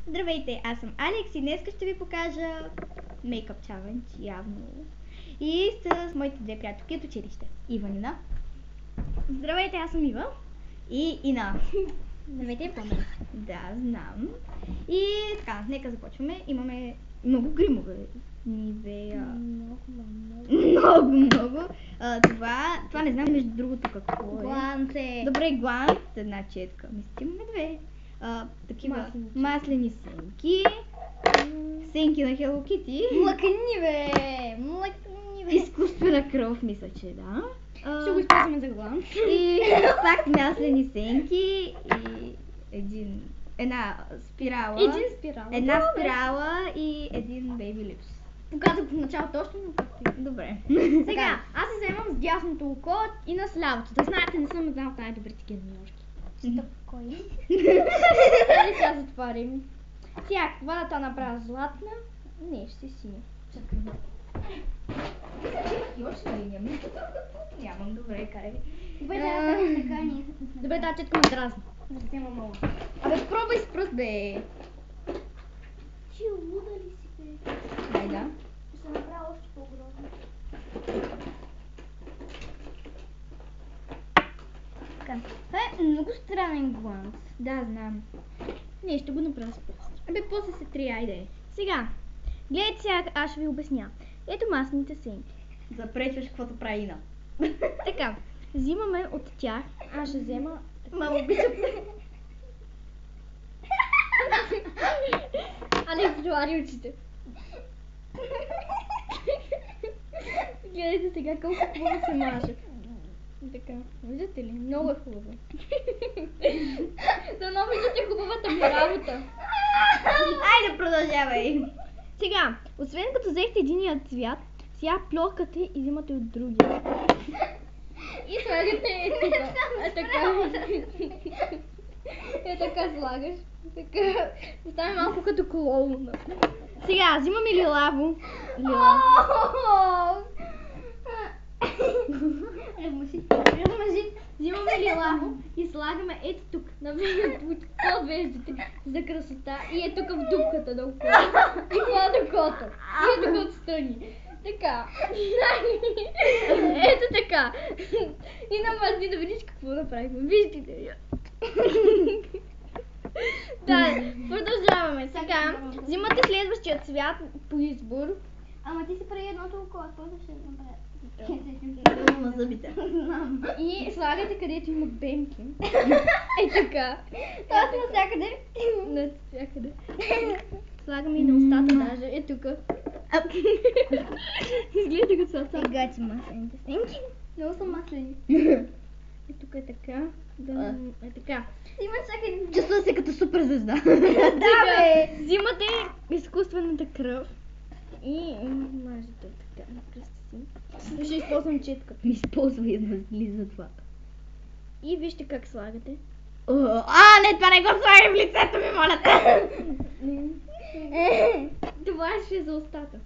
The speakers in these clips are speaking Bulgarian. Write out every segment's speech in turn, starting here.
Здравейте, аз съм Алекс и днес ще ви покажа мейкъп чалендж, явно. И с моите две приятелки от училище. Ива, Нина. Здравейте, аз съм Ива. И Ина. Здравейте, помня. Да, знам. И така, нека започваме. Имаме много гримове. Нивея. Много. Това не знам между другото какво е. Гланце. Добре, гланц, една четка. Мисля, че имаме две. Такива маслени сенки. Сенки на Hello Kitty. Млъкни, бе! Изкуствена кръв, мисля, че да. Ще го използваме за гланц. И пак маслени сенки и една спирала. Една спирала и един бейби липс. Показах в началото точно, но добре. Сега, аз се вземам с дясното око и на слявото. Да знаете, не съм една от най-добрите генералки. Спокойно. Дали сега затворим. Сега, водата направя златна. Не, ще си синя. Чакай. Още ли нямам? Нямам, добре, карай. Добре, тази четка ме дразни. Да взема много. Абе, пробвай с пръст, бе. Ти луда ли си, бе? Дай да. Ще се направя още по-грозно. Така. Това е много странен гланц. Да, знам. Не, ще го направя с пръст. Абе, после се три, айде. Сега, гледайте сега, аз ще ви обясня. Ето масните сенки. Запречваш каквото прави Ина. Така, взимаме от тях. Аз ще взема... Мама, обичам. Алекс, затвори очите. Гледайте сега колко хубаво се маже. Така, виждате ли? Много е хубаво. Дано виждате хубавата ми работа. Айде, продължавай. Сега, освен като взехте единия цвят, сега плёхкате и взимате от другия. И слагате тук. Е така слагаш. Така. Става малко като клоуна. Сега, взимаме лилаво. Взимаме лилаво и слагаме ето тук. Под веждите за красота. И е тук в дупката долу. И под окото. И е тук отстрани. Така. Ето така. И намазни да видиш какво направихме. Виждате я. Да, продължаваме. Сега взимате следващия цвят по избор. Ама ти си прави едното око, какво ще направя? На зъбите. И слагате където има бемки. Ей така. Тоест навсякъде. Навсякъде. Слагаме и на устата даже. Е тук. Изглежда като са. Сега ти маслените сенки. Много са маслени. Е тук е така. Е така. Имаш всякъде. Чувствам се като супер звезда. Да, бе! Взимате изкуствената кръв и мажете така на пръста си. Ще използвам четката. Ми използвай едно за това. И вижте как слагате. Не, това не го слагай в лицето ми, моля те! Това ще е за устата.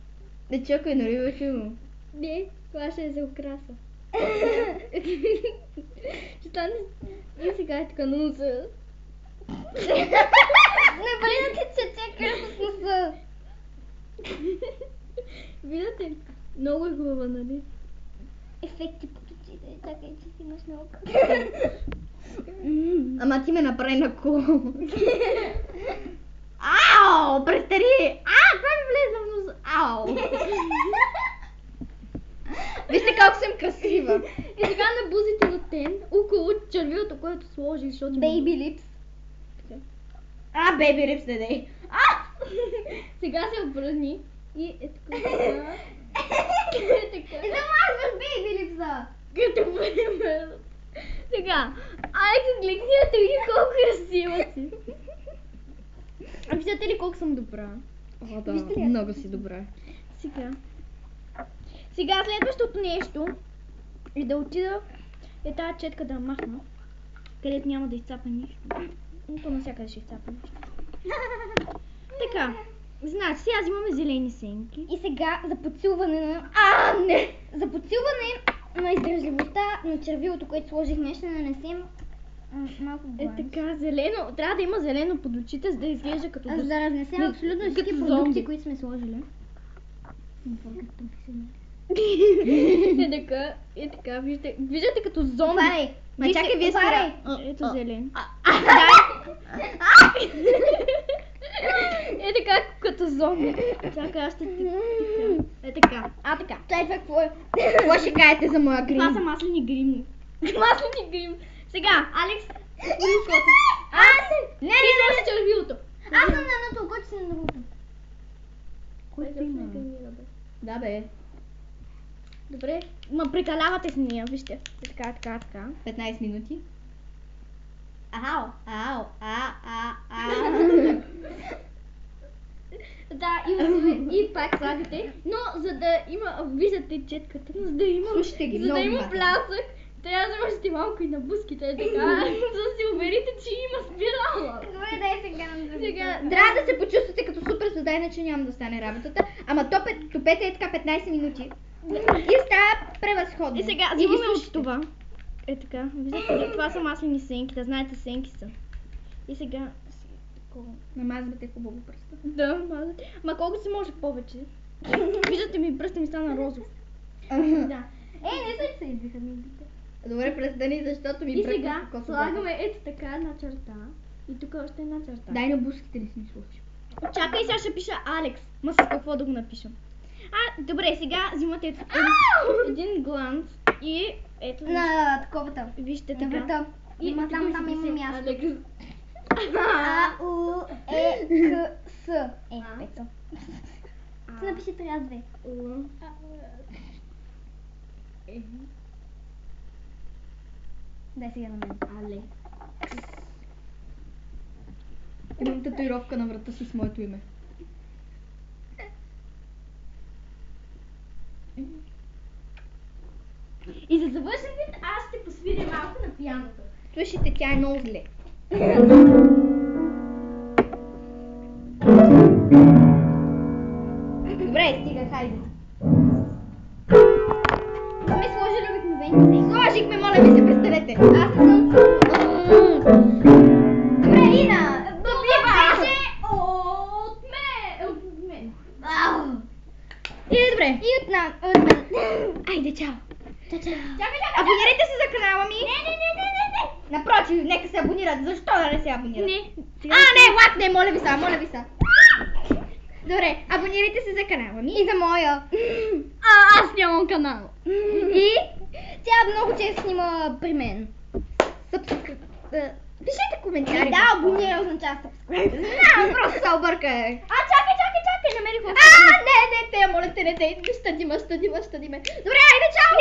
Не чакай, нариваше му. Не, това ще е за украса. Ще стане... И сега е така на носа. Не бъде да ти цече кръв с носа. Виждате ли? Много е хубава, нали? Ефекти под очите. Чакай, че си имаш много. Ама ти ме направи на кол. Ау! Престани! Това ми влезе в носа. Ау! Вижте колко съм красива. И сега на бузите на Тен, около червилото, което сложи, защото... Baby lips. Бейби липс не дей. Сега се обръзни и е така. И замазваш baby lipsa. Като бъдем. Сега, Алекс, гледайте ви колко красива си. А виждате ли колко съм добра? Да, много си добра. Сега следващото нещо е да отида е тази четка да махна, където няма да изцапа нищо. Но навсякъде ще изцапа нещо. Така, значи сега взимаме зелени сенки. И сега за подсилване на... За подсилване на издържливостта на червилото, което сложихме, ще нанесем Малко Е глас. така, зелено. Трябва да има зелено под очите, за да изглежда като За да разнесем абсолютно всички като продукти, зомби. които сме сложили. Е така, виждате като зомби. Отваряй. Ма чакай, вие сте... Отваряй. Ето зелен. Е така, като зомби. Чакай, аз ще ти... Е така. Така. Чай, това какво е? Какво ще кажете за моя грим? Това са маслени грим. Маслени грим. Сега, Алекс, риското. Не, Ти сложи червилото. аз съм на едното око, че съм на другото. Да, бе. Добре. Ма прекалявате с нея, вижте. Е така. 15 минути. Ау. Да, и пак слагате, но за да има, виждате четката, за да има, Слушайте ги, за да много има внимателно. плясък, трябва да можете малко и на буските, е така, за да се уверите, че има спирала. Добре, дай сега на другото. Сега, Трябва да се почувствате като супер звезда, иначе няма да стане работата. Ама топете е така 15 минути. И става превъзходно. И сега, И ги взимаме от слушайте. това. Е така, виждате ли, това са маслени сенки, да знаете сенки са. И сега, такова. Намазвате хубаво пръста. Да, мазате. Ма колко се може повече. Виждате ми, пръста ми стана розов. Да. Не се се избиха мигите. Добре, престани, защото ми И бръкна сега в кокото. слагаме ето така една черта. И тук още една черта. Дай на буските ли си ми сложиш? Чакай, сега ще пиша Алекс. Ма с какво да го напишем? Добре, сега взимате ето един гланц и ето На таковата. вижте На така. врата. Има там тук има пише място. Алекс. А, У, Е, К, С. Ето. Ти напиши трябва две. Дай сега на мен. Алекс. Имам татуировка на врата си с моето име. И за завършен вид аз ще посвиря малко на пианото. Слушайте, тя е много зле. Добре, стига, хайде. Сме сложили обикновени сенки. Сложихме, моля ви се, престанете. Аз не съм Добре, Ина! Това беше от мен. И добре. И от мен. Айде, чао. Чакай. Абонирайте се за канала ми. Не. Напротив, нека се абонират. Защо да не се абонират? Не. Не, лакне, моля ви са. Добре, абонирайте се за канала ми. И за моя. Аз нямам канал. И тя много често снима при мен. Пишете коментари. Да, абонира означава subscribe. Знам, просто се обърках. Чакай, намерих Не, те, моля те, не те. Щадиме. Добре, айде, чао.